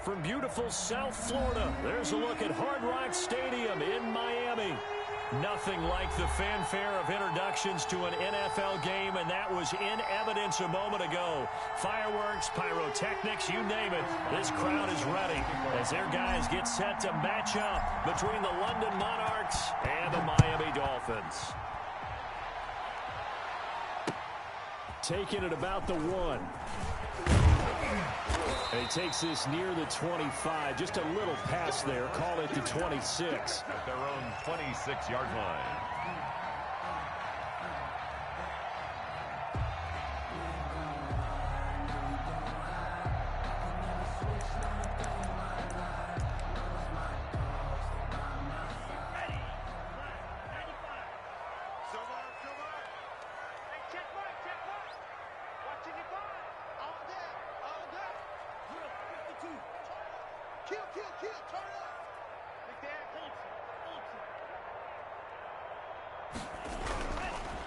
From beautiful South Florida, there's a look at Hard Rock Stadium in Miami. Nothing like the fanfare of introductions to an NFL game, and that was in evidence a moment ago. Fireworks, pyrotechnics, you name it. This crowd is ready as their guys get set to match up between the London Monarchs and the Miami Dolphins. Taking it about the 1. And he takes this near the 25. Just a little pass there. Call it the 26. At their own 26-yard line.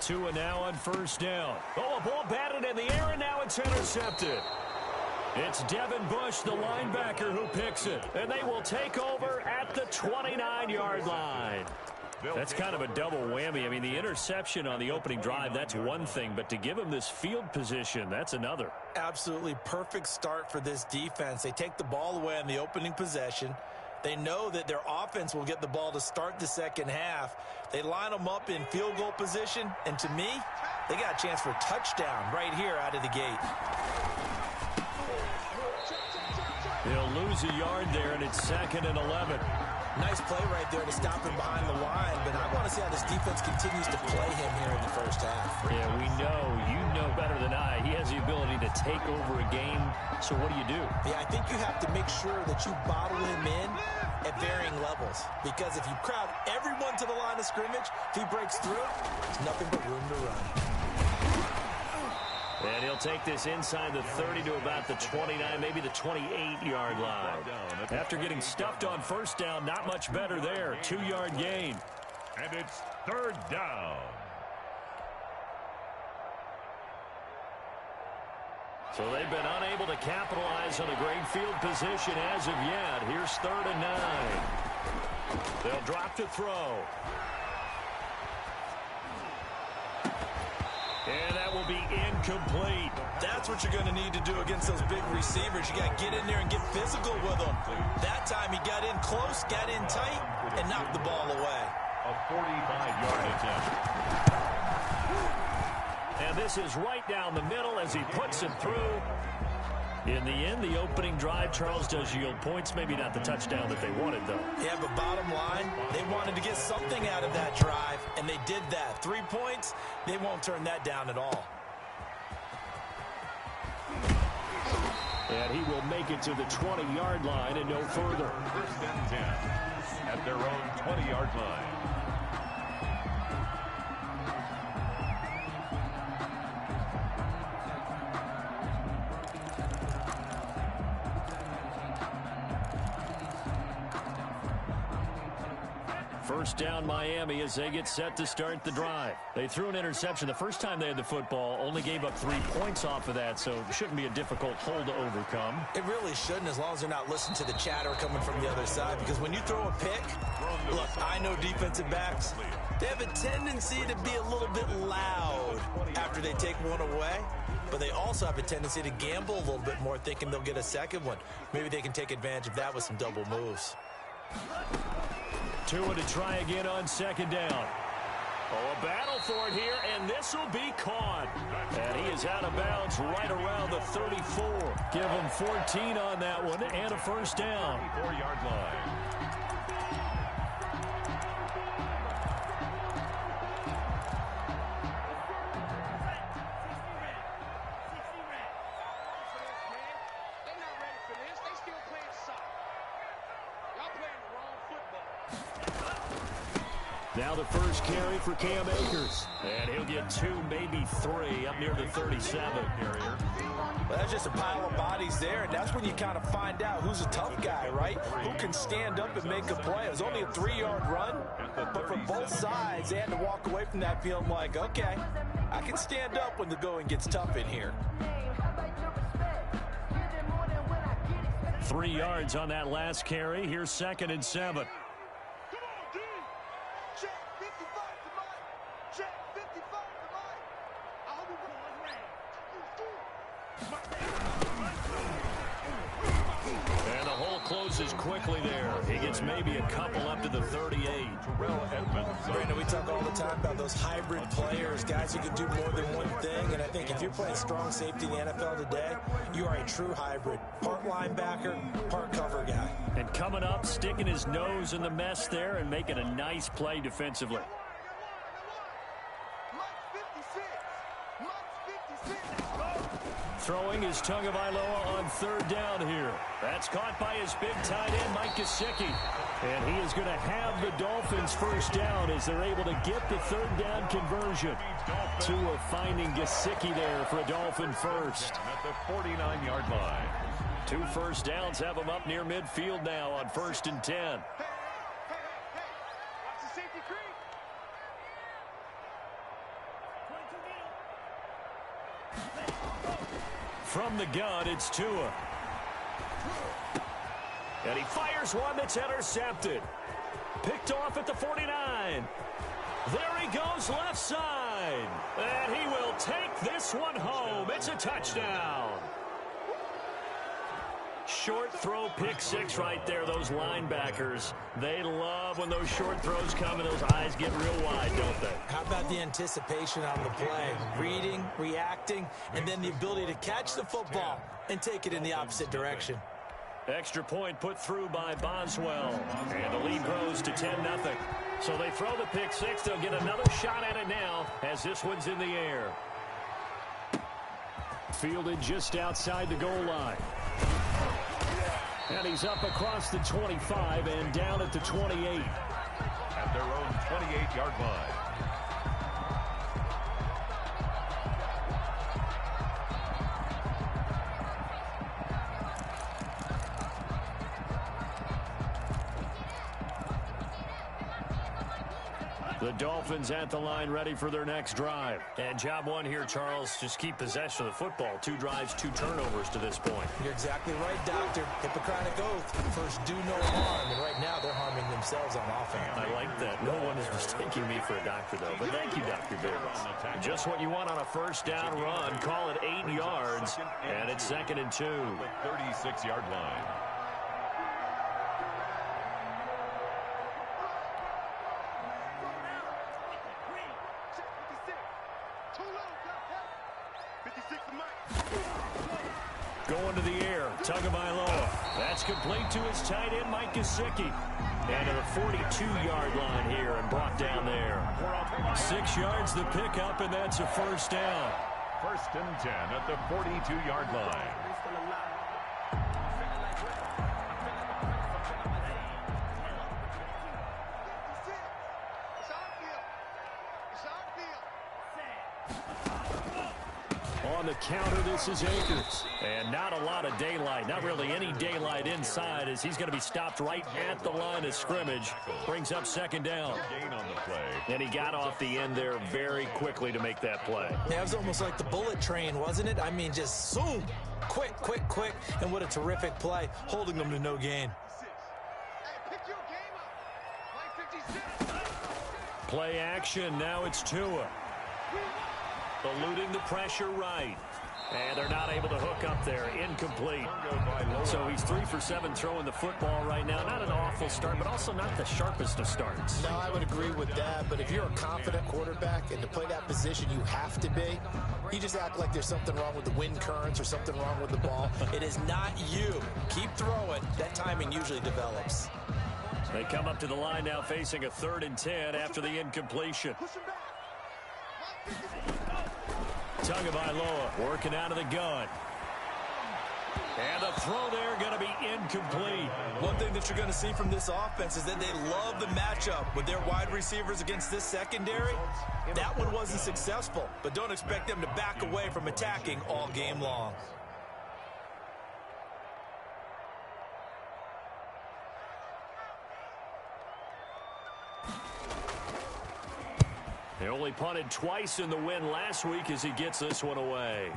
Tua now on first down. Oh, a ball batted in the air, and now it's intercepted. It's Devin Bush, the linebacker, who picks it. And they will take over at the 29-yard line. That's kind of a double whammy. I mean, the interception on the opening drive, that's one thing. But to give him this field position, that's another. Absolutely perfect start for this defense. They take the ball away on the opening possession. They know that their offense will get the ball to start the second half. They line them up in field goal position, and to me, they got a chance for a touchdown right here out of the gate. He'll lose a yard there, and it's 2nd and 11. Nice play right there to stop him behind the line, but I want to see how this defense continues to play him here in the first half. Yeah, we know. You know better than I. He has the ability to take over a game, so what do you do? Yeah, I think you have to make sure that you bottle him in at varying levels, because if you crowd everyone to the line of scrimmage, if he breaks through, there's nothing but room to run. And he'll take this inside the 30 to about the 29, maybe the 28-yard line. After getting stuffed on first down, not much better there. 2-yard gain. And it's 3rd down. So they've been unable to capitalize on a great field position as of yet. Here's 3rd and 9. They'll drop to throw. And that will be incomplete. That's what you're going to need to do against those big receivers. You got to get in there and get physical with them. That time he got in close, got in tight, and knocked the ball away. A 45-yard attempt. And this is right down the middle as he puts it through. In the end, the opening drive, Charles, does yield points. Maybe not the touchdown that they wanted, though. Yeah, but bottom line, they wanted to get something out of that drive, and they did that. 3 points, they won't turn that down at all. And he will make it to the 20-yard line and no further. 1st and 10 at their own 20-yard line. First down Miami as they get set to start the drive. They threw an interception the first time they had the football, only gave up 3 points off of that, so it shouldn't be a difficult hole to overcome. It really shouldn't, as long as they're not listening to the chatter coming from the other side, because when you throw a pick, look, I know defensive backs, they have a tendency to be a little bit loud after they take one away, but they also have a tendency to gamble a little bit more, thinking they'll get a second one. Maybe they can take advantage of that with some double moves. Tua to try again on 2nd down. Oh, a battle for it here, and this will be caught. And he is out of bounds right around the 34. Give him 14 on that one and a first down. 4-yard line. Now the first carry for Cam Akers. And he'll get 2, maybe 3, up near the 37. Well, that's just a pile of bodies there, and that's when you kind of find out who's a tough guy, right? Who can stand up and make a play. It was only a 3-yard run, but from both sides, they had to walk away from that feeling like, okay, I can stand up when the going gets tough in here. 3 yards on that last carry. Here's 2nd and 7. And the hole closes quickly there. He gets maybe a couple up to the 38. Brandon, we talk all the time about those hybrid players, guys who can do more than one thing. And I think if you're playing strong safety in the NFL today, you are a true hybrid. Part linebacker, part cover guy. And coming up, sticking his nose in the mess there and making a nice play defensively. Throwing is Tagovailoa on 3rd down here. That's caught by his big tight end, Mike Gesicki. And he is going to have the Dolphins 1st down as they're able to get the 3rd down conversion. Tua finding Gesicki there for a Dolphin first. At the 49-yard line. 2 first downs have him up near midfield now on 1st and 10. From the gun, it's Tua. And he fires one that's intercepted. Picked off at the 49. There he goes left side. And he will take this one home. It's a touchdown. Short throw, pick 6 right there. Those linebackers, they love when those short throws come and those eyes get real wide, don't they? How about the anticipation on the play? Reading, reacting, and then the ability to catch the football and take it in the opposite direction. Extra point put through by Boswell. And the lead grows to 10-0. So they throw the pick 6. They'll get another shot at it now as this one's in the air. Fielded just outside the goal line. And he's up across the 25 and down at the 28. At their own 28-yard line. The Dolphins at the line ready for their next drive. And job one here, Charles, just keep possession of the football. 2 drives, 2 turnovers to this point. You're exactly right, Doctor. Hippocratic oath. First, do no harm. And right now, they're harming themselves on offense. I like that. No one is mistaking me for a doctor, though. But thank you, Dr. Davis. Just what you want on a 1st down run. Call it 8 yards. And it's 2nd and 2. The 36-yard line. Going to the air, Tagovailoa. That's complete to his tight end, Mike Gesicki. And to the 42-yard line here and brought down there. 6 yards the pickup, and that's a 1st down. 1st and 10 at the 42-yard line. On the counter, this is Akers. And not a lot of daylight. Not really any daylight inside as he's going to be stopped right at the line of scrimmage. Brings up 2nd down. Gain on the play. And he got off the end there very quickly to make that play. Yeah, it was almost like the bullet train, wasn't it? I mean, just zoom. Quick, quick, quick. And what a terrific play, holding them to no gain. Play action. Now it's Tua. Eluding the pressure right. And they're not able to hook up there. Incomplete. So he's 3 for 7 throwing the football right now. Not an awful start, but also not the sharpest of starts. No, I would agree with that. But if you're a confident quarterback and to play that position you have to be, you just act like there's something wrong with the wind currents or something wrong with the ball. It is not you. Keep throwing. That timing usually develops. They come up to the line now facing a 3rd and 10 after the incompletion. Tagovailoa working out of the gun. And the throw there going to be incomplete. One thing that you're going to see from this offense is that they love the matchup with their wide receivers against this secondary. That one wasn't successful, but don't expect them to back away from attacking all game long. They only punted twice in the win last week as he gets this one away.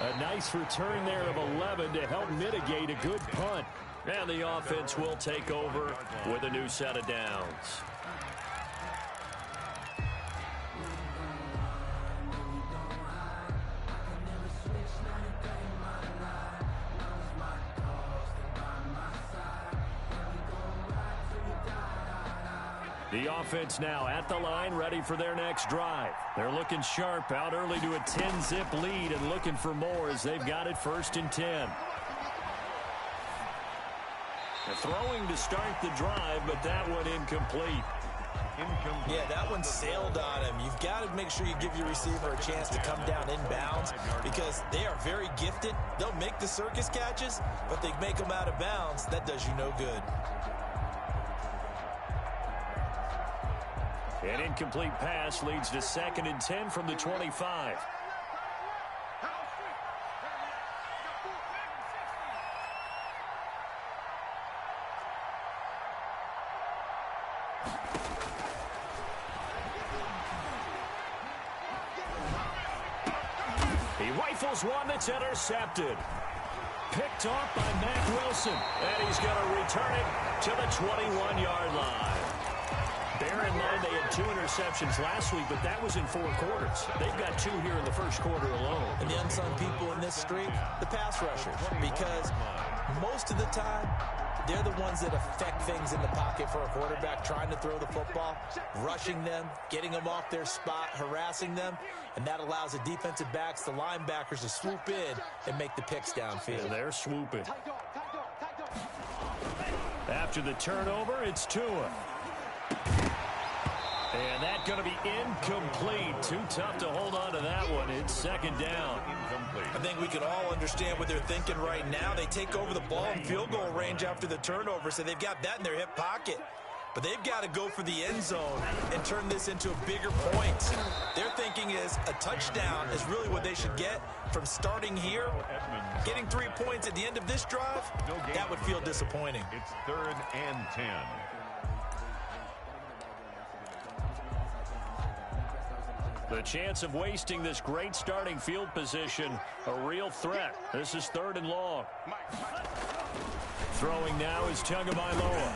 A nice return there of 11 to help mitigate a good punt. And the offense will take over with a new set of downs. The offense now at the line, ready for their next drive. They're looking sharp, out early to a 10-zip lead and looking for more as they've got it 1st and 10. Throwing to start the drive, but that one incomplete. Yeah, that one sailed on him. You've got to make sure you give your receiver a chance to come down inbounds because they are very gifted. They'll make the circus catches, but they make them out of bounds. That does you no good. An incomplete pass leads to 2nd and 10 from the 25. He rifles one that's intercepted. Picked off by Mack Wilson. And he's going to return it to the 21-yard line. Bear in mind they had 2 interceptions last week, but that was in 4 quarters. They've got 2 here in the 1st quarter alone. And the unsung people in this streak, the pass rushers, because most of the time, they're the ones that affect things in the pocket for a quarterback, trying to throw the football, rushing them, getting them off their spot, harassing them, and that allows the defensive backs, the linebackers to swoop in and make the picks downfield. Yeah, they're swooping. After the turnover, it's Tua. And that's going to be incomplete. Too tough to hold on to that one. It's 2nd down. I think we can all understand what they're thinking right now. They take over the ball in field goal range after the turnover, so they've got that in their hip pocket. But they've got to go for the end zone and turn this into a bigger point. Their thinking is a touchdown is really what they should get from starting here. Getting 3 points at the end of this drive, that would feel disappointing. It's 3rd and 10. The chance of wasting this great starting field position, a real threat. This is 3rd and long. Throwing now is Tagovailoa.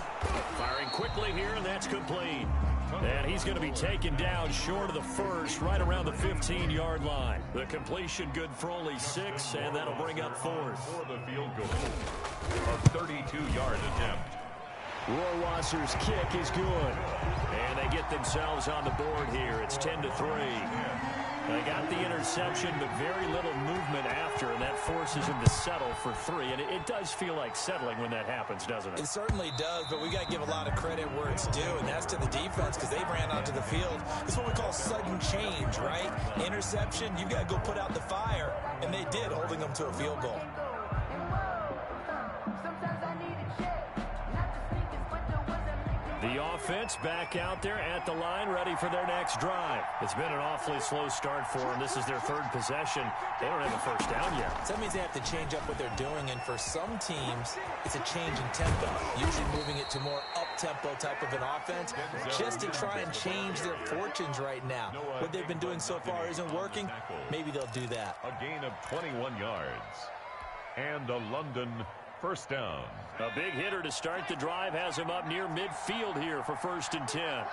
Firing quickly here, and that's complete. And he's going to be taken down short of the 1st, right around the 15-yard line. The completion good for only 6, and that'll bring up 4th. For the field goal, a 32-yard attempt. Rohrwasser's kick is good. And they get themselves on the board here. It's 10-3. They got the interception, but very little movement after, and that forces him to settle for 3. And it does feel like settling when that happens, doesn't it? It certainly does, but we got to give a lot of credit where it's due, and that's to the defense because they ran onto the field. It's what we call sudden change, right? Interception, you got to go put out the fire, and they did, holding them to a field goal. The offense back out there at the line, ready for their next drive. It's been an awfully slow start for them. This is their 3rd possession. They don't have a 1st down yet. So that means they have to change up what they're doing, and for some teams, it's a change in tempo, usually moving it to more up-tempo type of an offense, just to try and change their fortunes right now. What they've been doing so far isn't working. Maybe they'll do that. A gain of 21 yards. And a London 1st down. A big hitter to start the drive has him up near midfield here for 1st and 10.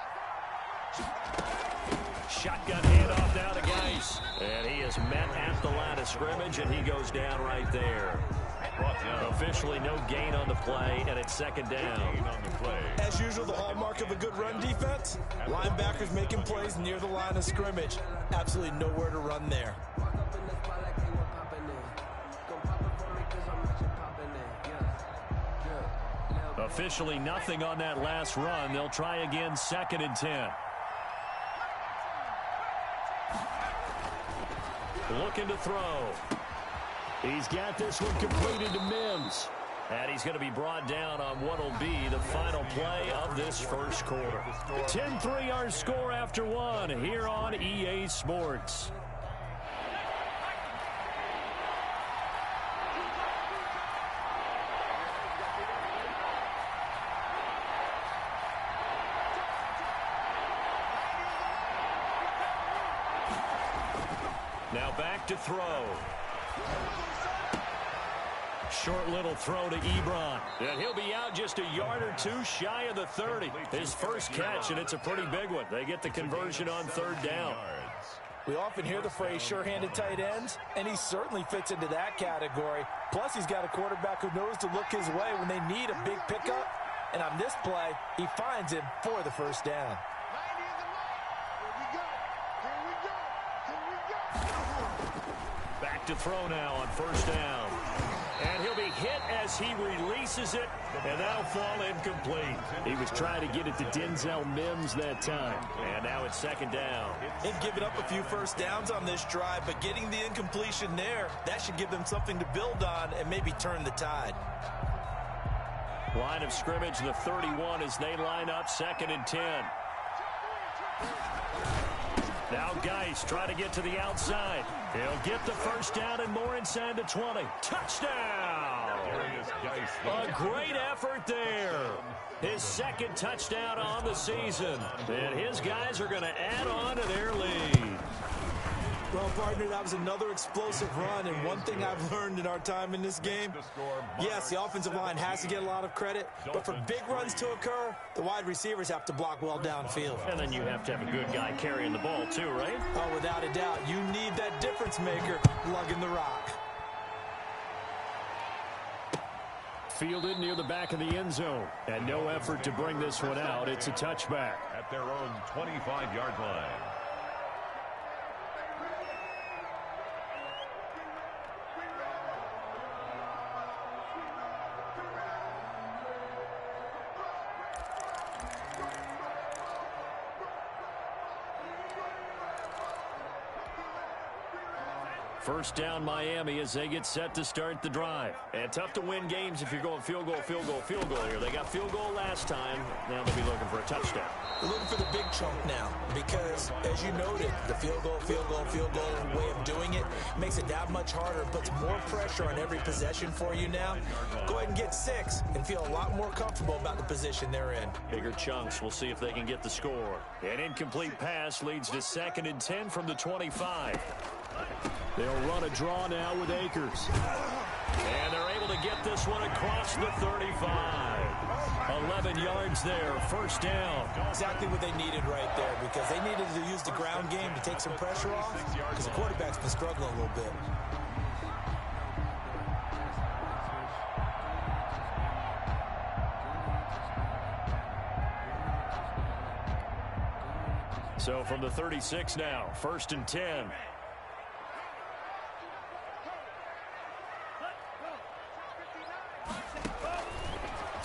Shotgun handoff now to Geis. And he is met at the line of scrimmage, and he goes down right there. Officially no gain on the play, and it's 2nd down. As usual, the hallmark of a good run defense, linebackers making plays near the line of scrimmage. Absolutely nowhere to run there. Officially nothing on that last run. They'll try again, 2nd and 10. Looking to throw. He's got this one completed to Mims. And he's going to be brought down on what will be the final play of this 1st quarter. 10-3 our score after 1 here on EA Sports. Now back to throw. Short little throw to Ebron. And he'll be out just a yard or two shy of the 30. His first catch, and it's a pretty big one. They get the conversion on third down. We often hear the phrase sure-handed tight ends, and he certainly fits into that category. Plus, he's got a quarterback who knows to look his way when they need a big pickup. And on this play, he finds him for the first down. Back to throw now on first down. And he'll be hit as he releases it, and that'll fall incomplete. He was trying to get it to Denzel Mims that time. And now it's second down. They've given up a few first downs on this drive, but getting the incompletion there, that should give them something to build on and maybe turn the tide. Line of scrimmage, the 31 as they line up, 2nd and 10. Now Geis trying to get to the outside. He'll get the first down and more inside the 20. Touchdown! A great effort there. His second touchdown on the season. And his guys are going to add on to their lead. Well, partner, that was another explosive run, and one thing I've learned in our time in this game, yes, the offensive line has to get a lot of credit, but for big runs to occur, the wide receivers have to block well downfield. And then you have to have a good guy carrying the ball too, right? Oh, without a doubt. You need that difference maker lugging the rock. Fielded near the back of the end zone, and no effort to bring this one out. It's a touchback. At their own 25-yard line. First down Miami as they get set to start the drive. And tough to win games if you're going field goal, field goal, field goal here. They got field goal last time. Now they'll be looking for a touchdown. They're looking for the big chunk now because, as you noted, the field goal way of doing it makes it that much harder, puts more pressure on every possession for you now. Go ahead and get 6 and feel a lot more comfortable about the position they're in. Bigger chunks. We'll see if they can get the score. An incomplete pass leads to 2nd and 10 from the 25. They'll run a draw now with Akers. And they're able to get this one across the 35. 11 yards there, first down. Exactly what they needed right there because they needed to use the ground game to take some pressure off because the quarterback's been struggling a little bit. So from the 36 now, 1st and 10.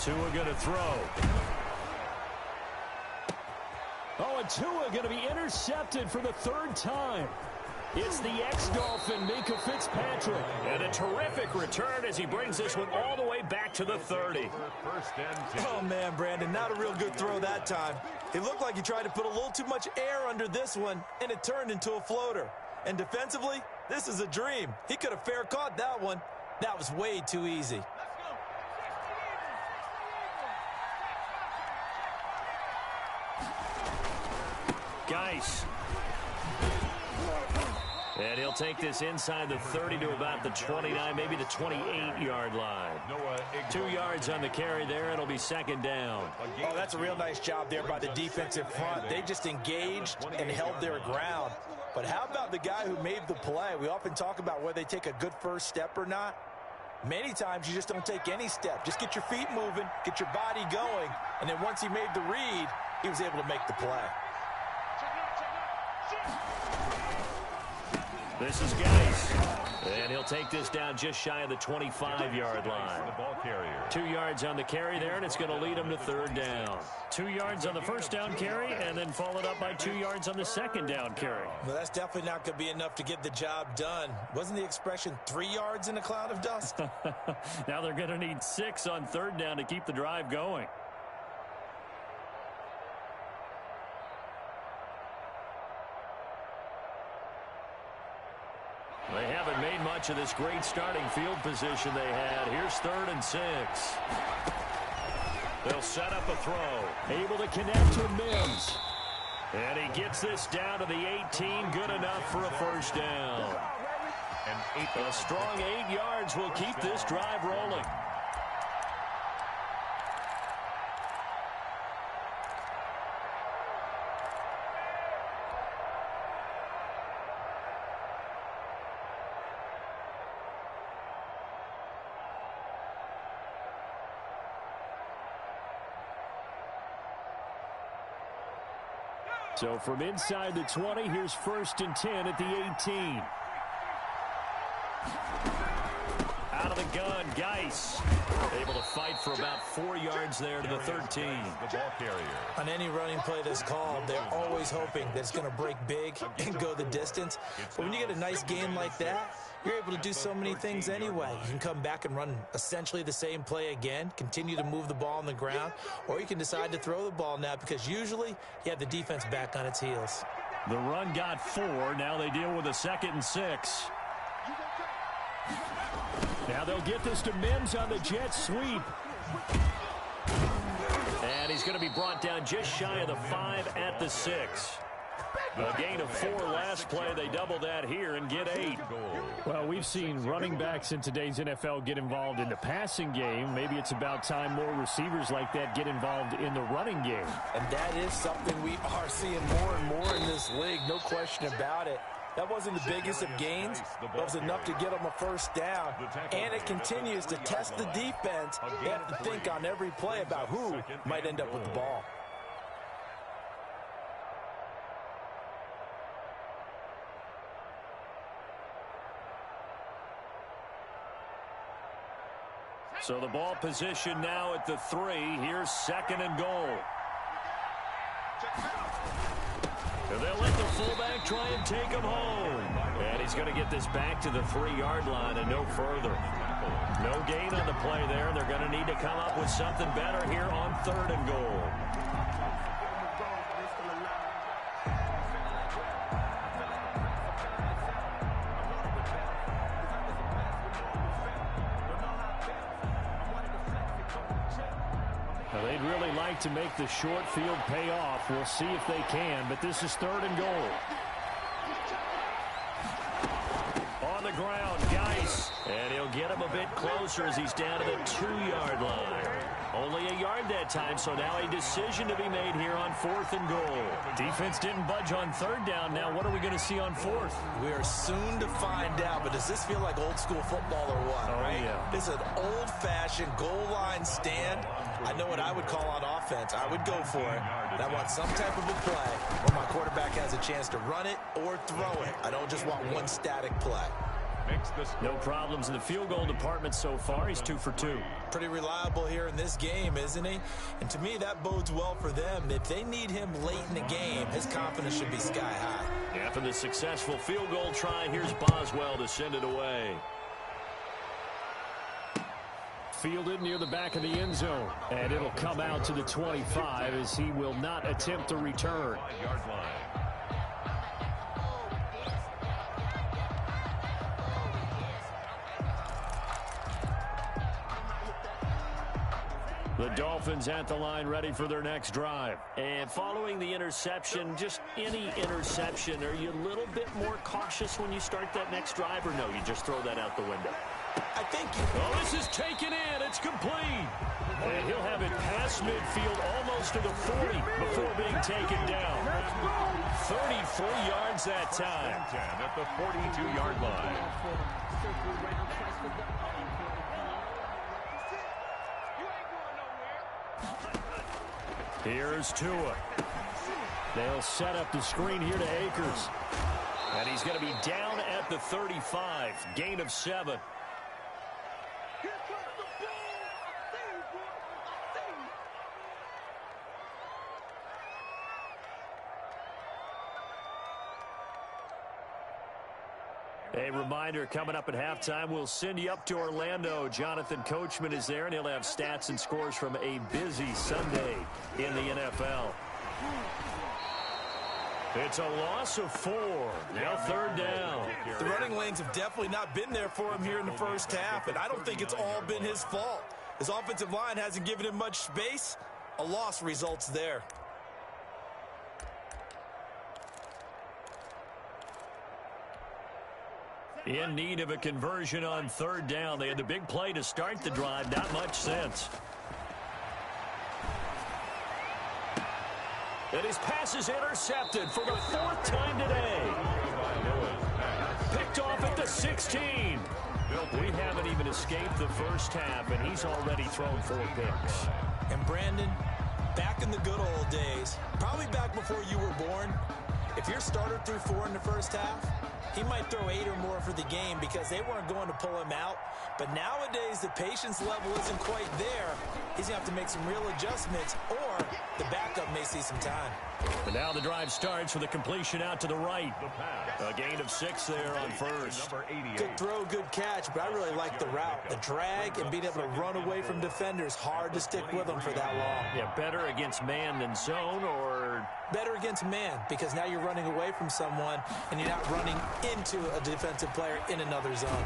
Tua going to throw. Oh, and Tua going to be intercepted for the 3rd time. It's the ex-Dolphin, Minka Fitzpatrick. And a terrific return as he brings this one all the way back to the 30. Oh, man, Brandon, not a real good throw that time. It looked like he tried to put a little too much air under this one, and it turned into a floater. And defensively, this is a dream. He could have fair caught that one. That was way too easy. Geis. And he'll take this inside the 30 to about the 29, maybe the 28-yard line. 2 yards on the carry there. It'll be 2nd down. Oh, that's a real nice job there by the defensive front. They just engaged and held their ground. But how about the guy who made the play? We often talk about whether they take a good first step or not. Many times you just don't take any step. Just get your feet moving, get your body going, and then once he made the read, he was able to make the play. This is Geis. And he'll take this down just shy of the 25-yard line. 2 yards on the carry there, and it's going to lead him to 3rd down. 2 yards on the first down carry, and then followed up by 2 yards on the 2nd down carry. Well, that's definitely not going to be enough to get the job done. Wasn't the expression 3 yards in a cloud of dust? Now they're going to need 6 on 3rd down to keep the drive going. They haven't made much of this great starting field position they had. Here's 3rd and 6. They'll set up a throw. Able to connect to Mims. And he gets this down to the 18. Good enough for a first down. A strong 8 yards will keep this drive rolling. So from inside the 20, here's 1st and 10 at the 18. Out of the gun, Geis able to fight for about 4 yards there to the 13. The ball carrier. On any running play that's called, they're always hoping that it's going to break big and go the distance. But when you get a nice game like that, you're able to do so many things anyway. You can come back and run essentially the same play again, continue to move the ball on the ground, or you can decide to throw the ball now because usually you have the defense back on its heels. The run got 4. Now they deal with a 2nd and 6. Now they'll get this to Mims on the jet sweep. And he's going to be brought down just shy of the 5 at the 6. A gain of 4 last play. They double that here and get 8. Well, we've seen running backs in today's NFL get involved in the passing game. Maybe it's about time more receivers like that get involved in the running game. And that is something we are seeing more and more in this league, no question about it. That wasn't the biggest of gains, but it was enough to get them a 1st down. And it continues to test the defense. They have to think on every play about who might end up with the ball. So the ball position now at the 3. Here's 2nd and goal. And they'll let the fullback try and take him home. And he's going to get this back to the 3-yard line and no further. No gain on the play there. They're going to need to come up with something better here on 3rd and goal. They'd really like to make the short field pay off. We'll see if they can, but this is 3rd and goal. On the ground, Geis. And he'll get him a bit closer as he's down to the 2-yard line. Only a yard that time, so now a decision to be made here on 4th and goal. Defense didn't budge on 3rd down. Now what are we going to see on 4th? We are soon to find out, but does this feel like old school football or what? Oh, right? yeah. This is an old-fashioned goal line stand. I know what I would call on offense. I would go for it. And I want some type of a play where my quarterback has a chance to run it or throw it. I don't just want one static play. No problems in the field goal department so far. He's 2 for 2. Pretty reliable here in this game, isn't he? And to me, that bodes well for them. If they need him late in the game, his confidence should be sky high. After the successful field goal try, here's Boswell to send it away. Fielded near the back of the end zone. And it'll come out to the 25 as he will not attempt to return. 5-yard line. The Dolphins at the line ready for their next drive. And following the interception, just any interception, are you a little bit more cautious when you start that next drive, or no, you just throw that out the window? I think Oh, this is taken in. It's complete. And he'll have it past midfield almost to the 40 before being taken down. 33 yards that time. 10 at the 42-yard line. Here's Tua. They'll set up the screen here to Akers. And he's going to be down at the 35. Gain of 7. A reminder, coming up at halftime, we'll send you up to Orlando. Jonathan Coachman is there, and he'll have stats and scores from a busy Sunday in the NFL. It's a loss of 4. Now 3rd down. the running lanes have definitely not been there for him here in the first half, and I don't think it's all been his fault. His offensive line hasn't given him much space. A loss results there. In need of a conversion on third down. They had the big play to start the drive. Not much sense. And his pass is intercepted for the 4th time today. Picked off at the 16. We haven't even escaped the first half, and he's already thrown 4 picks. And Brandon, back in the good old days, probably back before you were born, if your starter threw 4 in the first half, he might throw 8 or more for the game because they weren't going to pull him out. But nowadays, the patience level isn't quite there. He's going to have to make some real adjustments, or the backup may see some time. But now the drive starts with a completion out to the right. A gain of 6 there on first. Good throw, good catch, but I really like the route. The drag and being able to run away from defenders, hard to stick with them for that long. Yeah, better against man than zone, or better against man, because now you're running away from someone and you're not running into a defensive player in another zone.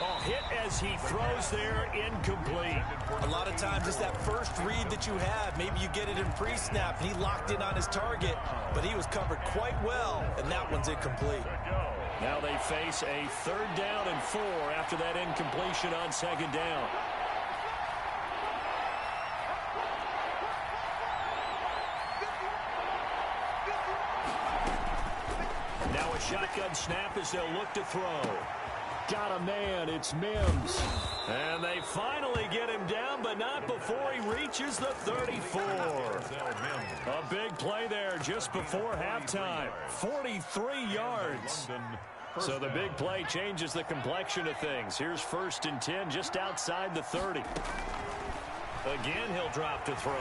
Oh, hit as he throws there, incomplete. A lot of times it's that first read that you have. Maybe you get it in pre-snap, and he locked in on his target, but he was covered quite well, and that one's incomplete. Now they face a 3rd down and 4 after that incompletion on 2nd down. Now a shotgun snap as they'll look to throw. Got a man, it's Mims. And they finally get him down, but not before he reaches the 34. A big play there just before halftime. 43 yards. So the big play changes the complexion of things. Here's 1st and 10 just outside the 30. Again, he'll drop to throw.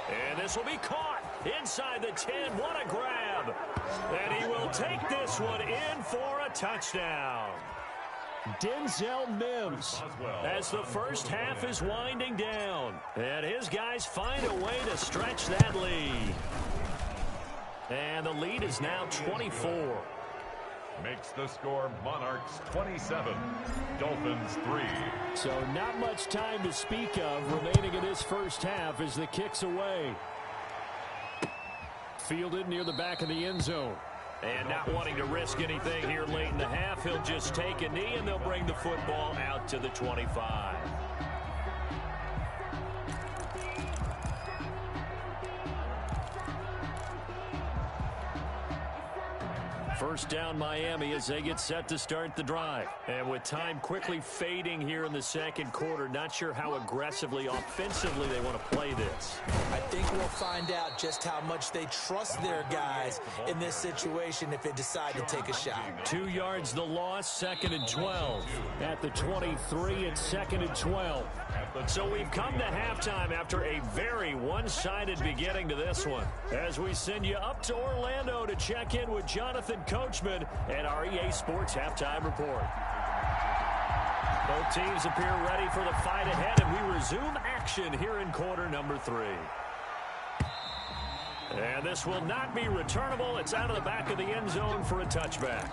And this will be caught inside the 10. What a grab. And he will take this one in for a touchdown. Denzel Mims as the first half is winding down. And his guys find a way to stretch that lead. And the lead is now 24. Makes the score Monarchs 27, Dolphins 3. So not much time to speak of remaining in this first half as the kick's away. Fielded near the back of the end zone. And not wanting to risk anything here late in the half, he'll just take a knee and they'll bring the football out to the 25. First down Miami as they get set to start the drive. And with time quickly fading here in the 2nd quarter, not sure how aggressively, offensively they want to play this. I think we'll find out just how much they trust their guys in this situation if they decide to take a shot. 2 yards the loss, 2nd and 12. At the 23, it's 2nd and 12. So we've come to halftime after a very one-sided beginning to this one. As we send you up to Orlando to check in with Jonathan Coachman and our EA Sports Halftime Report. Both teams appear ready for the fight ahead, and we resume action here in quarter number 3. And this will not be returnable. It's out of the back of the end zone for a touchback.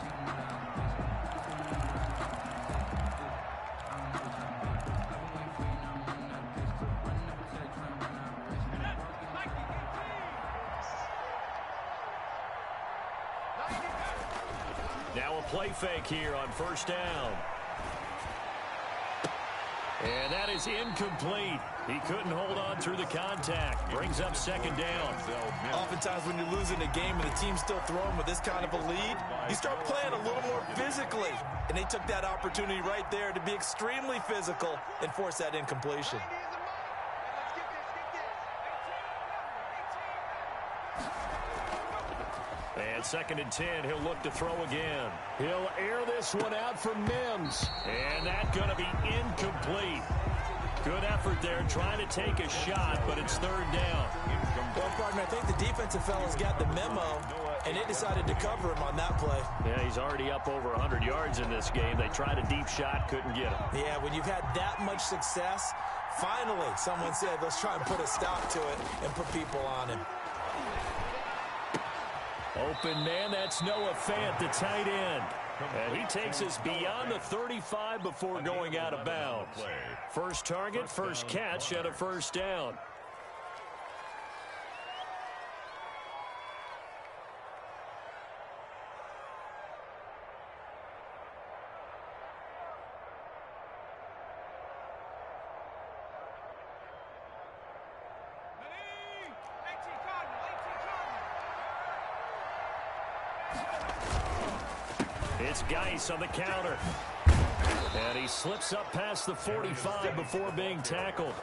Now a play fake here on first down. And that is incomplete. He couldn't hold on through the contact. Brings up 2nd down. Oftentimes when you're losing a game and the team's still throwing with this kind of a lead, you start playing a little more physically. And they took that opportunity right there to be extremely physical and force that incompletion. And 2nd and 10, he'll look to throw again. He'll air this one out for Mims. And that's going to be incomplete. Good effort there, trying to take a shot, but it's 3rd down. Well, partner, I think the defensive fellas got the memo, and they decided to cover him on that play. Yeah, he's already up over 100 yards in this game. They tried a deep shot, couldn't get him. Yeah, when you've had that much success, finally someone said, let's try and put a stop to it and put people on him. Open man, that's Noah Fant, the tight end. And he takes us beyond the 35 before going out of bounds. First target, first catch at a first down. It's Geis on the counter. And he slips up past the 45 before being tackled.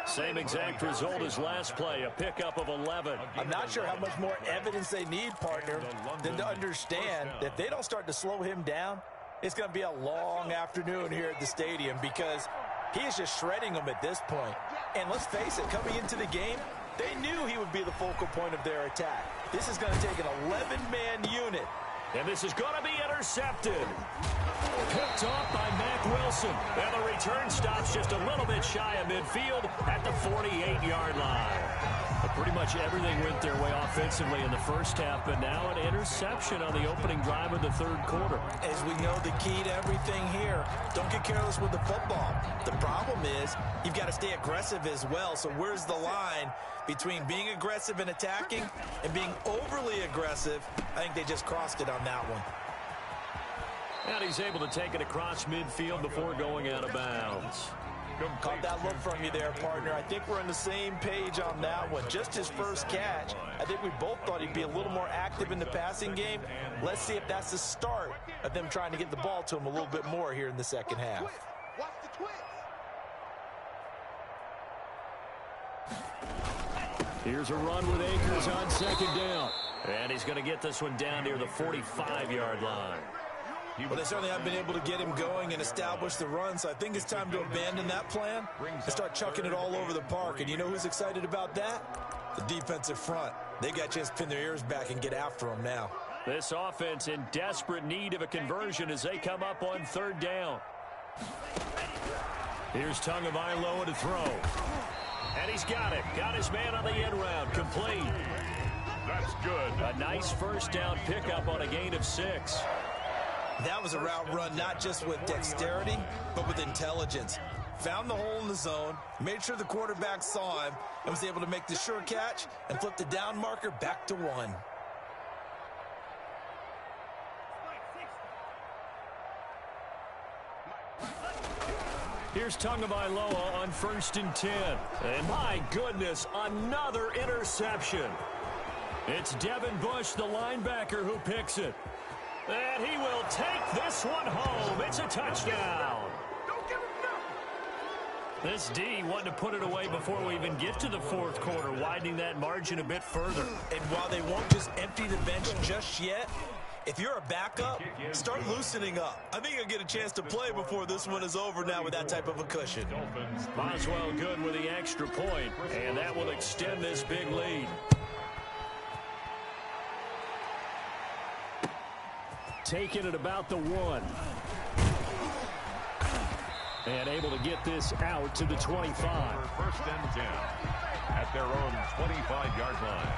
Same exact result as last play, a pickup of 11. I'm not sure how much more evidence they need, partner, than to understand that if they don't start to slow him down, it's going to be a long afternoon here at the stadium because he is just shredding them at this point. And let's face it, coming into the game, they knew he would be the focal point of their attack. This is going to take an 11-man unit. And this is going to be intercepted. Picked off by Mack Wilson. And the return stops just a little bit shy of midfield at the 48-yard line. But pretty much everything went their way offensively in the first half, but now an interception on the opening drive of the third quarter. As we know, the key to everything here, don't get careless with the football. The problem is you've got to stay aggressive as well. So where's the line between being aggressive and attacking and being overly aggressive? I think they just crossed it on that one. And he's able to take it across midfield before going out of bounds. Caught that look from you there, partner. I think we're on the same page on that one. Just his first catch. I think we both thought he'd be a little more active in the passing game. Let's see if that's the start of them trying to get the ball to him a little bit more here in the second half. Watch the twist. Here's a run with Akers on second down. And he's going to get this one down near the 45-yard line. Well, they certainly haven't been able to get him going and establish the run, so I think it's time to abandon that plan and start chucking it all over the park. And you know who's excited about that? The defensive front. They got a chance to pin their ears back and get after him now. This offense in desperate need of a conversion as they come up on third down. Here's Tagovailoa to throw. And he's got it. Got his man on the end round. Complete. That's good. A nice first down pickup on a gain of 6. That was a route run not just with dexterity, but with intelligence. Found the hole in the zone, made sure the quarterback saw him, and was able to make the sure catch and flip the down marker back to 1. Here's Tagovailoa on 1st and 10. And my goodness, another interception. It's Devin Bush, the linebacker, who picks it. And he will take this one home. It's a touchdown. This D wanted to put it away before we even get to the fourth quarter, widening that margin a bit further. And while they won't just empty the bench just yet, if you're a backup, start loosening up. I think you'll get a chance to play before this one is over now with that type of a cushion. Boswell good with the extra point, and that will extend this big lead. Taking it about the 1. And able to get this out to the 25. First and 10 at their own 25-yard line.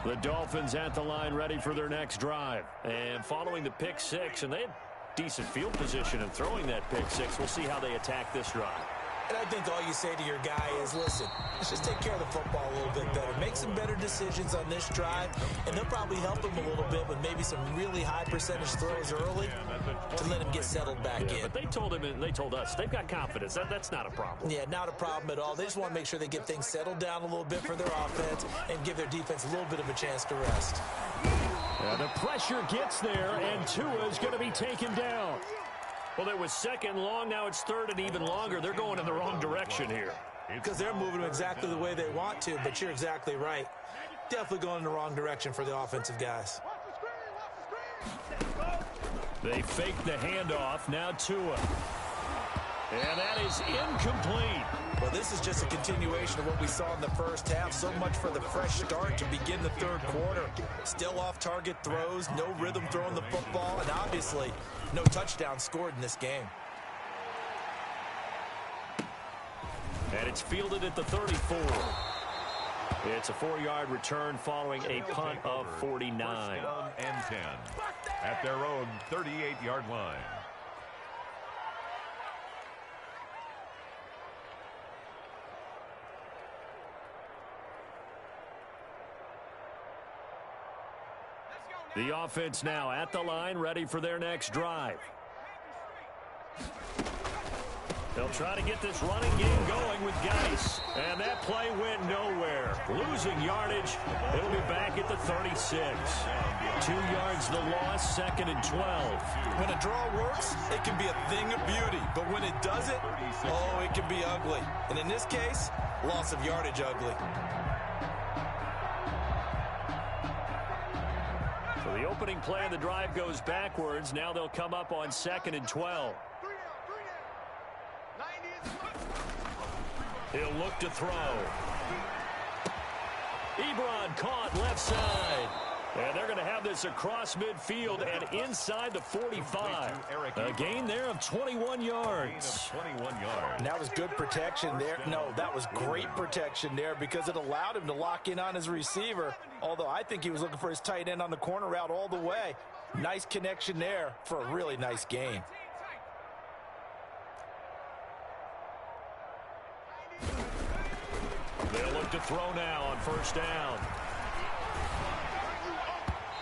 The Dolphins at the line ready for their next drive. And following the pick 6, and they had decent field position in throwing that pick 6. We'll see how they attack this drive. And I think all you say to your guy is, listen, let's just take care of the football a little bit better. Make some better decisions on this drive, and they'll probably help him a little bit with maybe some really high percentage throws early to let him get settled back in. But they told him, and they told us, they've got confidence. That's not a problem. Yeah, not a problem at all. They just want to make sure they get things settled down a little bit for their offense and give their defense a little bit of a chance to rest. The pressure gets there, and Tua's going to be taken down. Well, it was second long. Now it's third and even longer. They're going in the wrong direction here. Because they're moving exactly the way they want to, but you're exactly right. Definitely going in the wrong direction for the offensive guys. They fake the handoff. Now Tua. And that is incomplete. Well, this is just a continuation of what we saw in the first half. So much for the fresh start to begin the third quarter. Still off-target throws, no rhythm throwing the football, and obviously no touchdown scored in this game. And it's fielded at the 34. It's a 4-yard return following a punt of 49. First down and 10 at their own 38-yard line. The offense now at the line, ready for their next drive. They'll try to get this running game going with Geis. And that play went nowhere. Losing yardage. It'll be back at the 36. 2 yards the loss, 2nd and 12. When a draw works, it can be a thing of beauty. But when it doesn't, oh, it can be ugly. And in this case, loss of yardage ugly. So the opening play of the drive goes backwards. Now they'll come up on 2nd and 12. He'll look to throw. Ebron caught left side. And they're going to have this across midfield and inside the 45. A gain there of 21 yards. And that was good protection there. No, that was great protection there because it allowed him to lock in on his receiver. Although I think he was looking for his tight end on the corner route all the way. Nice connection there for a really nice gain. They'll look to throw now on 1st down.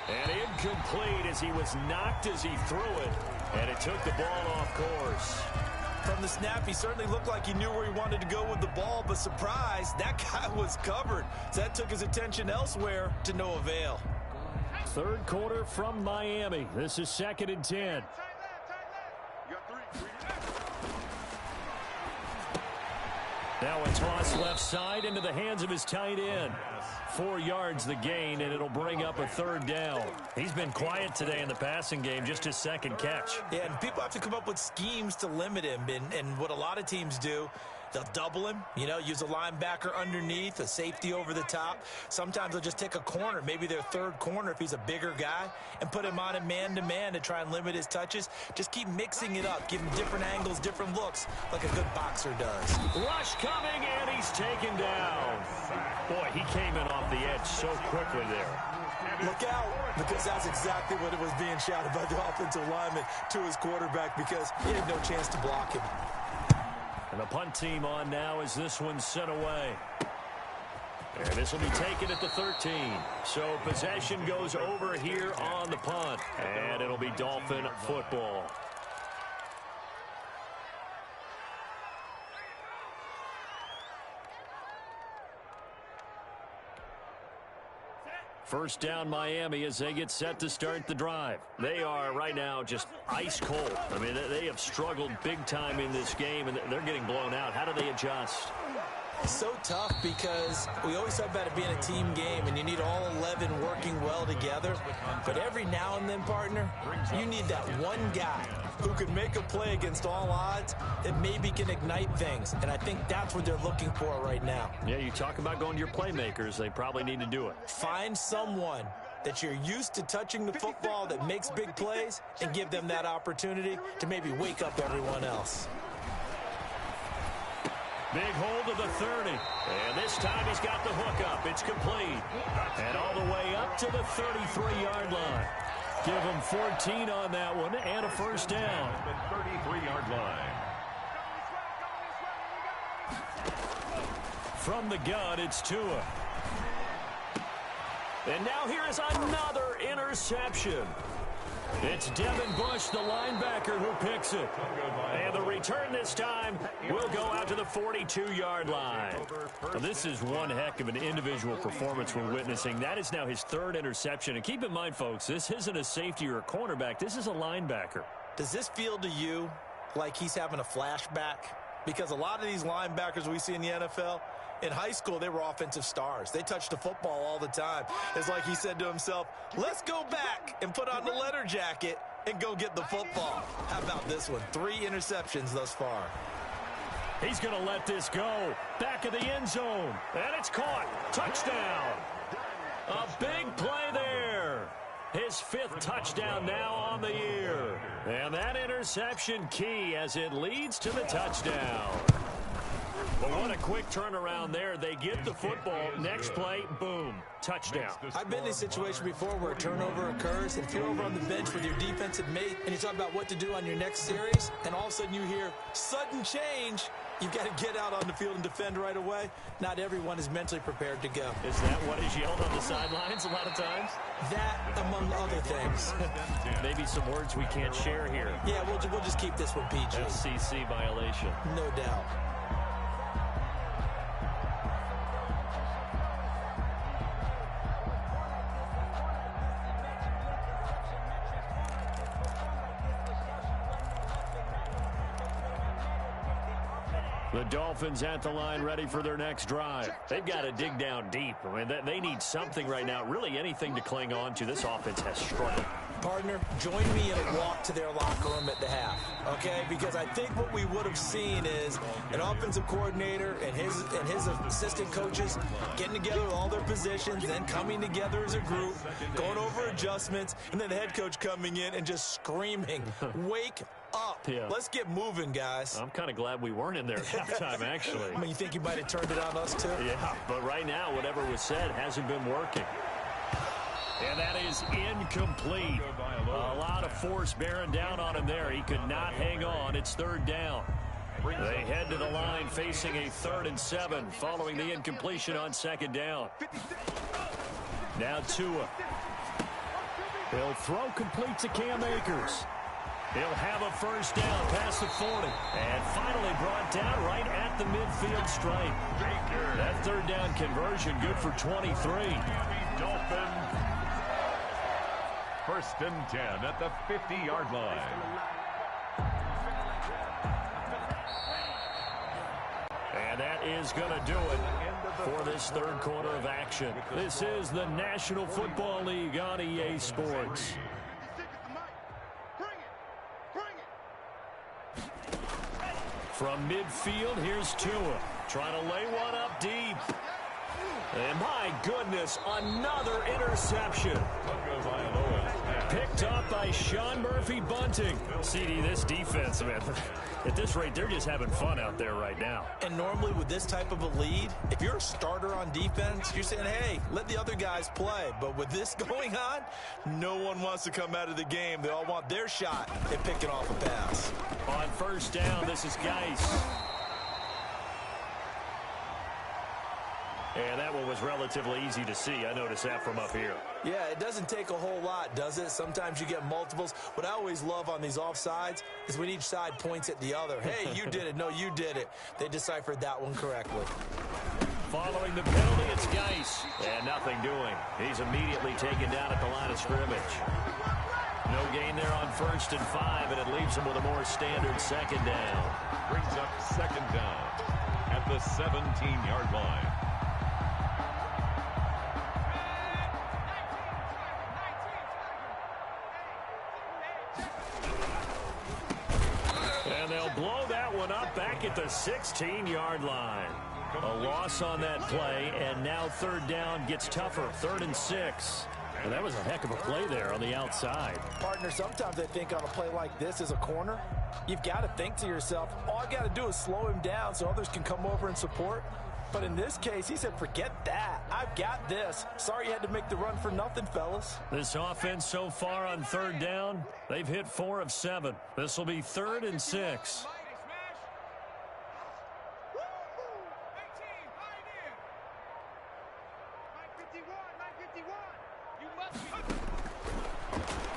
And incomplete as he was knocked as he threw it. And it took the ball off course. From the snap, he certainly looked like he knew where he wanted to go with the ball, but surprise, that guy was covered. So that took his attention elsewhere to no avail. 3rd quarter from Miami. This is 2nd and 10. Now a toss left side into the hands of his tight end. 4 yards the gain, and it'll bring up a 3rd down. He's been quiet today in the passing game, just his 2nd catch. Yeah, and people have to come up with schemes to limit him, and what a lot of teams do, they'll double him, use a linebacker underneath, a safety over the top. Sometimes they'll just take a corner, maybe their 3rd corner if he's a bigger guy, and put him on a man-to-man to try and limit his touches. Just keep mixing it up, give him different angles, different looks, like a good boxer does. Rush coming, and he's taken down. Boy, he came in off the edge so quickly there. Look out, because that's exactly what it was being shouted by the offensive lineman to his quarterback because he had no chance to block him. And the punt team on now as this one's sent away. And this will be taken at the 13. So possession goes over here on the punt. And it'll be Dolphin football. First down Miami as they get set to start the drive. They are right now just ice cold. I mean, they have struggled big time in this game, and they're getting blown out. How do they adjust? So tough because we always talk about it being a team game, and you need all 11 working well together. But every now and then, partner, you need that one guy who can make a play against all odds that maybe can ignite things. And I think that's what they're looking for right now. Yeah, you talk about going to your playmakers. They probably need to do it. Find someone that you're used to touching the football that makes big plays and give them that opportunity to maybe wake up everyone else. Big hold of the 30. And this time he's got the hook up. It's complete. And all the way up to the 33-yard line. Give him 14 on that one and a first down. The 33-yard line. From the gun, it's Tua. And now here is another interception. It's Devin Bush, the linebacker, who picks it. And the return this time will go out to the 42-yard line. Now, this is one heck of an individual performance we're witnessing. That is now his 3rd interception. And keep in mind, folks, this isn't a safety or a cornerback. This is a linebacker. Does this feel to you like he's having a flashback? Because a lot of these linebackers we see in the NFL, in high school, they were offensive stars. They touched the football all the time. It's like he said to himself, let's go back and put on the leather jacket and go get the football. How about this one? 3 interceptions thus far. He's going to let this go. Back of the end zone. And it's caught. Touchdown. A big play there. His 5th touchdown now on the year. And that interception key as it leads to the touchdown. Well, what a quick turnaround there. They get the football. Next play, boom, touchdown. I've been in a situation before where a turnover occurs, and if you're over on the bench with your defensive mate and you talk about what to do on your next series, and all of a sudden you hear sudden change, you've got to get out on the field and defend right away. Not everyone is mentally prepared to go. Is that what is yelled on the sidelines a lot of times? That, among other things. Maybe some words we can't share here. Yeah, we'll just keep this one PG. FCC violation. No doubt. The Dolphins at the line ready for their next drive. They've got to dig down deep. I mean, they need something right now, really anything to cling on to. This offense has struggled. Partner, join me in a walk to their locker room at the half, okay? Because I think what we would have seen is an offensive coordinator and his assistant coaches getting together with all their positions, then coming together as a group, going over adjustments, and then the head coach coming in and just screaming, wake up. Yeah. Let's get moving, guys. I'm kind of glad we weren't in there at halftime, actually. I mean, you think you might have turned it on us, too? Yeah, but right now, whatever was said hasn't been working. And that is incomplete. A lot of force bearing down on him there. He could not hang on. It's third down. They head to the line facing a 3rd and 7 following the incompletion on second down. Now Tua. He'll throw complete to Cam Akers. He'll have a first down past the 40. And finally brought down right at the midfield stripe. That third down conversion good for 23. Dolphin. 1st and 10 at the 50-yard line. And that is going to do it for this third quarter of action. This is the National Football League on EA Sports. From midfield, here's Tua. Trying to lay one up deep. And my goodness, another interception. Picked up by Sean Murphy-Bunting. CD, this defense, man, at this rate, they're just having fun out there right now. And normally with this type of a lead, if you're a starter on defense, you're saying, hey, let the other guys play. But with this going on, no one wants to come out of the game. They all want their shot at picking off a pass. On first down, this is Geis. And that one was relatively easy to see. I noticed that from up here. Yeah, it doesn't take a whole lot, does it? Sometimes you get multiples. What I always love on these offsides is when each side points at the other. Hey, you did it. No, you did it. They deciphered that one correctly. Following the penalty, it's Geis. And nothing doing. He's immediately taken down at the line of scrimmage. No gain there on 1st and 5, and it leaves him with a more standard second down. Brings up second down at the 17-yard line. And they'll blow that one up back at the 16-yard line. A loss on that play, and now third down gets tougher. 3rd and 6. And that was a heck of a play there on the outside. Partner, sometimes I think on a play like this as a corner, you've got to think to yourself, all I got to do is slow him down so others can come over and support. But in this case, he said, forget that. I've got this. Sorry you had to make the run for nothing, fellas. This offense so far on third down, they've hit 4 of 7. This will be 3rd and 6.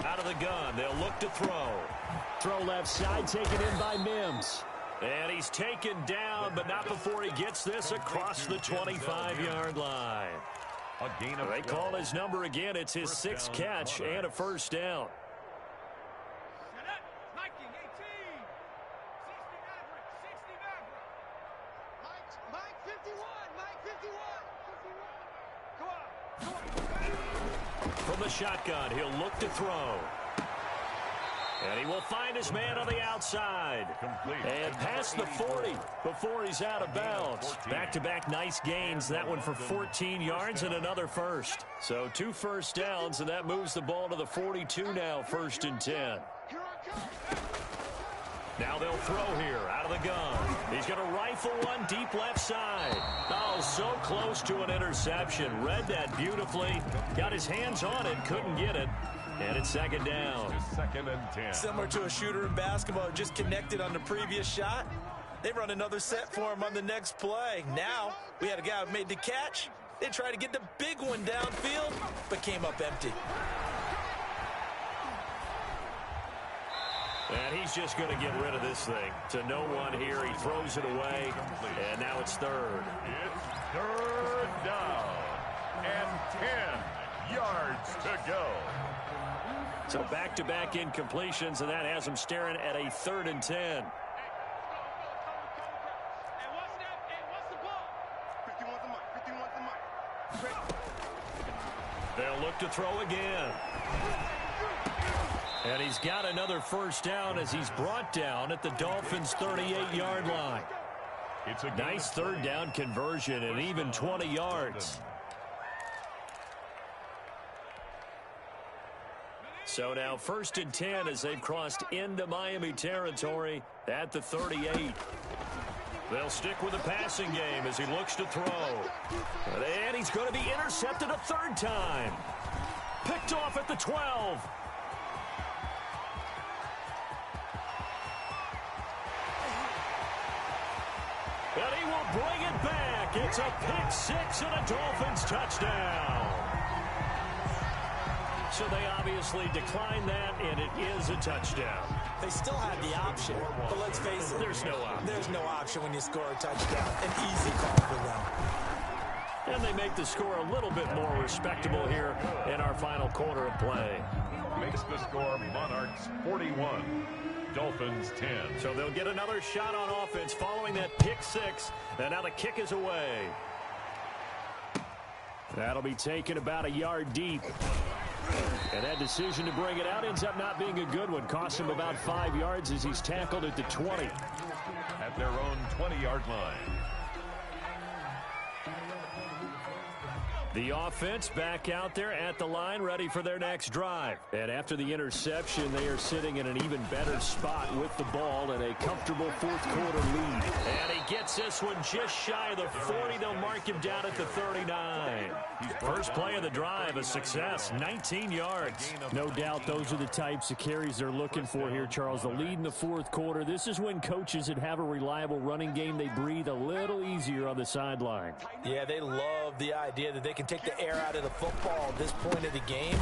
Out of the gun, they'll look to throw. Throw left side, taken in by Mims. And he's taken down, but not before he gets this across the 25-yard line. A gain of They call his number again. It's his 6th catch and a first down. From the shotgun, he'll look to throw. And he will find his man on the outside. And past the 40 before he's out of bounds. Back-to-back nice gains. That one for 14 yards and another first. So 2 first downs, and that moves the ball to the 42 now, 1st and 10. Now they'll throw here out of the gun. He's going to rifle one deep left side. Oh, so close to an interception. Read that beautifully. Got his hands on it, couldn't get it. And it's second down. 2nd and 10. Similar to a shooter in basketball, just connected on the previous shot. They run another set for him on the next play. Now, we had a guy who made the catch. They tried to get the big one downfield, but came up empty. And he's just going to get rid of this thing. To no one here. He throws it away. And now it's third. It's 3rd down and 10 yards to go. So back-to-back incompletions, and that has him staring at a 3rd and 10. They'll look to throw again. And he's got another first down as he's brought down at the Dolphins' 38-yard line. It's a nice 3rd down conversion and even 20 yards. So now 1st and 10 as they've crossed into Miami territory at the 38. They'll stick with the passing game as he looks to throw. And he's going to be intercepted a 3rd time. Picked off at the 12. And he will bring it back. It's a pick 6 and a Dolphins touchdown. So they obviously declined that, and it is a touchdown. They still had the option, but let's face it. There's no option. There's no option when you score a touchdown. An easy call for them. And they make the score a little bit more respectable here in our final quarter of play. Makes the score Monarchs 41. Dolphins 10. So they'll get another shot on offense following that pick 6. And now the kick is away. That'll be taken about a yard deep. And that decision to bring it out ends up not being a good one. Costs him about 5 yards as he's tackled at the 20. At their own 20-yard line. The offense back out there at the line, ready for their next drive. And after the interception, they are sitting in an even better spot with the ball and a comfortable 4th quarter lead. And he gets this one just shy of the 40. They'll mark him down at the 39. First play of the drive, a success, 19 yards. No doubt those are the types of carries they're looking for here, Charles. The lead in the 4th quarter. This is when coaches that have a reliable running game, they breathe a little easier on the sideline. Yeah, they love the idea that they can take the air out of the football at this point of the game.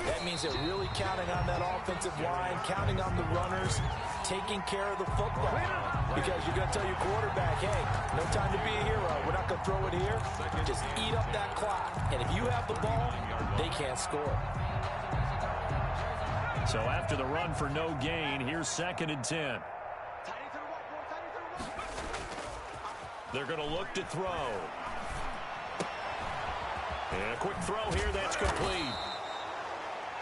That means they're really counting on that offensive line, counting on the runners, taking care of the football. Because you're going to tell your quarterback, hey, no time to be a hero. We're not going to throw it here. Just eat up that clock. And if you have the ball, they can't score. So after the run for no gain, here's 2nd and 10. They're going to look to throw. And a quick throw here, that's complete.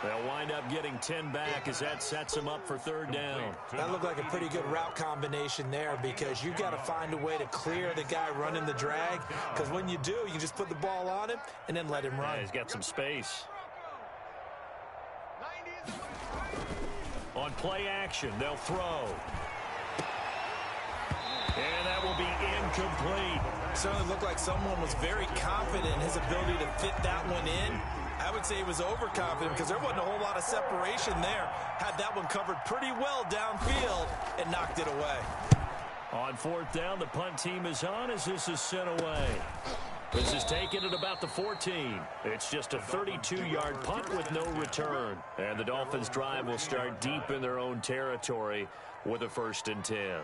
They'll wind up getting 10 back as that sets them up for 3rd down. That looked like a pretty good route combination there because you've got to find a way to clear the guy running the drag. Because when you do, you just put the ball on him and then let him run. Yeah, he's got some space. On play action, they'll throw. And that will be incomplete. Certainly looked like someone was very confident in his ability to fit that one in. I would say he was overconfident because there wasn't a whole lot of separation there. Had that one covered pretty well downfield and knocked it away. On 4th down, the punt team is on as this is sent away. This is taken at about the 14. It's just a 32-yard punt with no return. And the Dolphins' drive will start deep in their own territory with a 1st and 10.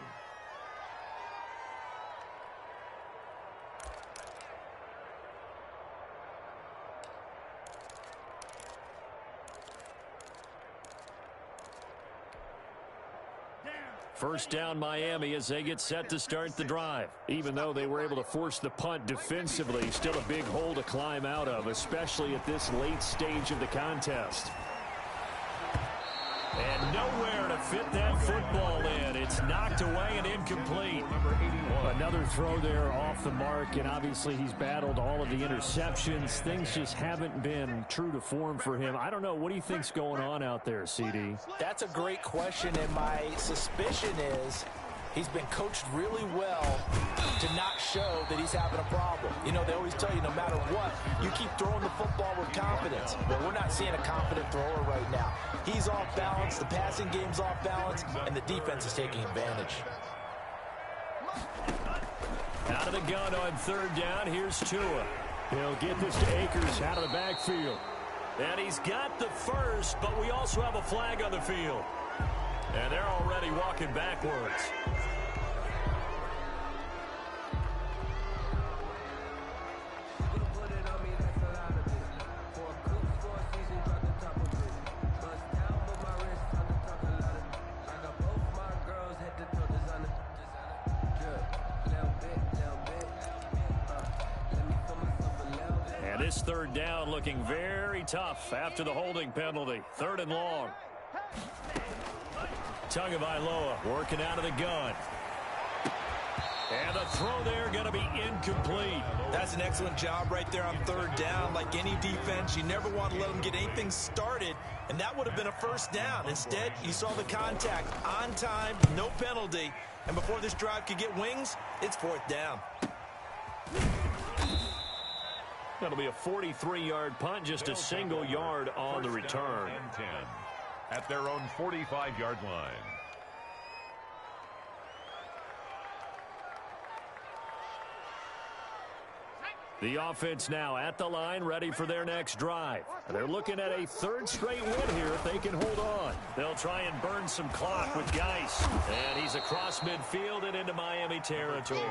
First down Miami as they get set to start the drive. Even though they were able to force the punt defensively, still a big hole to climb out of, especially at this late stage of the contest. And nowhere to fit that football in. It's knocked away and incomplete. Another throw there off the mark, and obviously he's battled all of the interceptions. Things just haven't been true to form for him. I don't know. What do you think's going on out there, CD? That's a great question, and my suspicion is he's been coached really well to not show that he's having a problem. You know, they always tell you no matter what, you keep throwing the football with confidence. Well, we're not seeing a confident thrower right now. He's off balance, the passing game's off balance, and the defense is taking advantage. Out of the gun on third down, here's Tua. He'll get this to Akers out of the backfield. And he's got the first, but we also have a flag on the field. And they're already walking backwards. And this third down looking very tough after the holding penalty. Third and long. Tagovailoa working out of the gun. And the throw there going to be incomplete. That's an excellent job right there on third down. Like any defense, you never want to let them get anything started, and that would have been a first down. Instead, you saw the contact on time, no penalty, and before this drive could get wings, it's fourth down. That'll be a 43-yard punt, just a single yard on the return. And 10 at their own 45-yard line. The offense now at the line, ready for their next drive. They're looking at a third straight win here if they can hold on. They'll try and burn some clock with Geis. And he's across midfield and into Miami territory.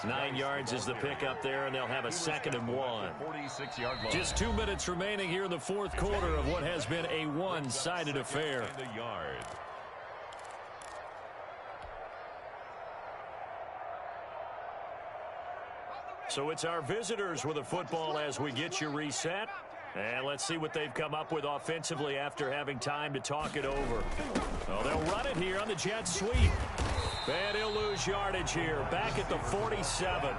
9 yards is the pickup there, and they'll have a 2nd and 1. 46-yard line. Just 2 minutes remaining here in the fourth quarter of what has been a one-sided affair. And a yard. So it's our visitors with the football as we get you reset. And let's see what they've come up with offensively after having time to talk it over. Oh, they'll run it here on the jet sweep. And he'll lose yardage here, back at the 47.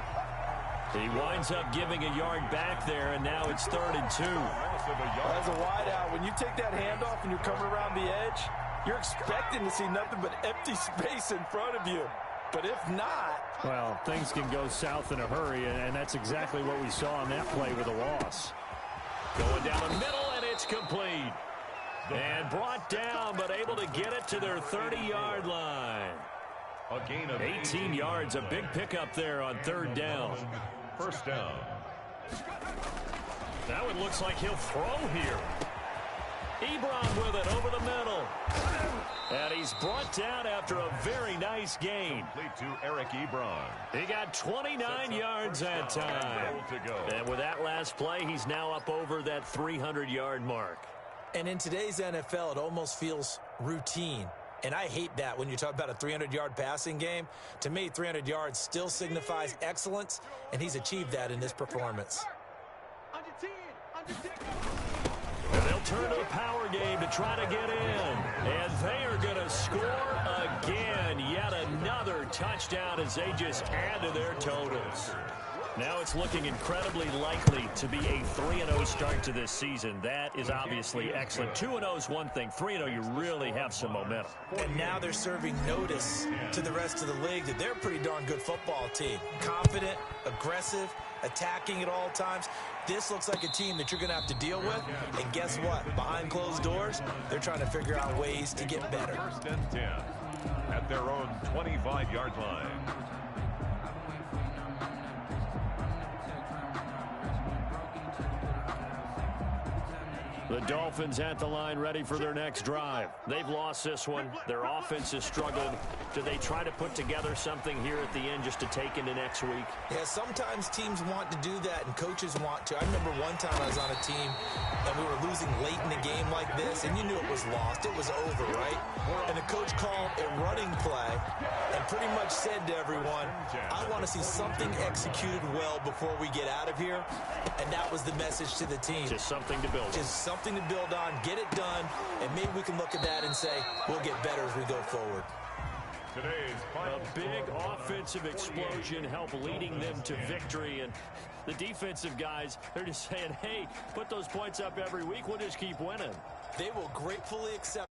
He winds up giving a yard back there, and now it's 3rd and 2. As a wideout, when you take that handoff and you're coming around the edge, you're expecting to see nothing but empty space in front of you. But if not... Well, things can go south in a hurry, and that's exactly what we saw on that play with a loss. Going down the middle, and it's complete. And brought down, but able to get it to their 30-yard line. A gain of 18 yards, a big pickup there on third down. First down. That one looks like he'll throw here. Ebron with it over the middle. And he's brought down after a very nice gain. Complete to Eric Ebron. He got 29 yards that time. And with that last play, he's now up over that 300-yard mark. And in today's NFL, it almost feels routine. And I hate that when you talk about a 300-yard passing game. To me, 300 yards still signifies excellence, and he's achieved that in this performance. And they'll turn to the power game to try to get in. And they are going to score again. Yet another touchdown as they just add to their totals. Now it's looking incredibly likely to be a 3-0 start to this season. That is obviously excellent. 2-0 is one thing. 3-0, you really have some momentum. And now they're serving notice to the rest of the league that they're a pretty darn good football team. Confident, aggressive, attacking at all times. This looks like a team that you're going to have to deal with. And guess what? Behind closed doors, they're trying to figure out ways to get better. 1st and 10 at their own 25-yard line. The Dolphins at the line ready for their next drive. They've lost this one. Their offense has struggled. Do they try to put together something here at the end just to take into next week? Yeah, sometimes teams want to do that and coaches want to. I remember one time I was on a team and we were losing late in a game like this, and you knew it was lost. It was over, right? And the coach called a running play and pretty much said to everyone, I want to see something executed well before we get out of here. And that was the message to the team. Just something to build. Just something something to build on, get it done, and maybe we can look at that and say we'll get better as we go forward. A big offensive explosion helped leading them to victory, and the defensive guys, they're just saying, hey, put those points up every week, we'll just keep winning. They will gratefully accept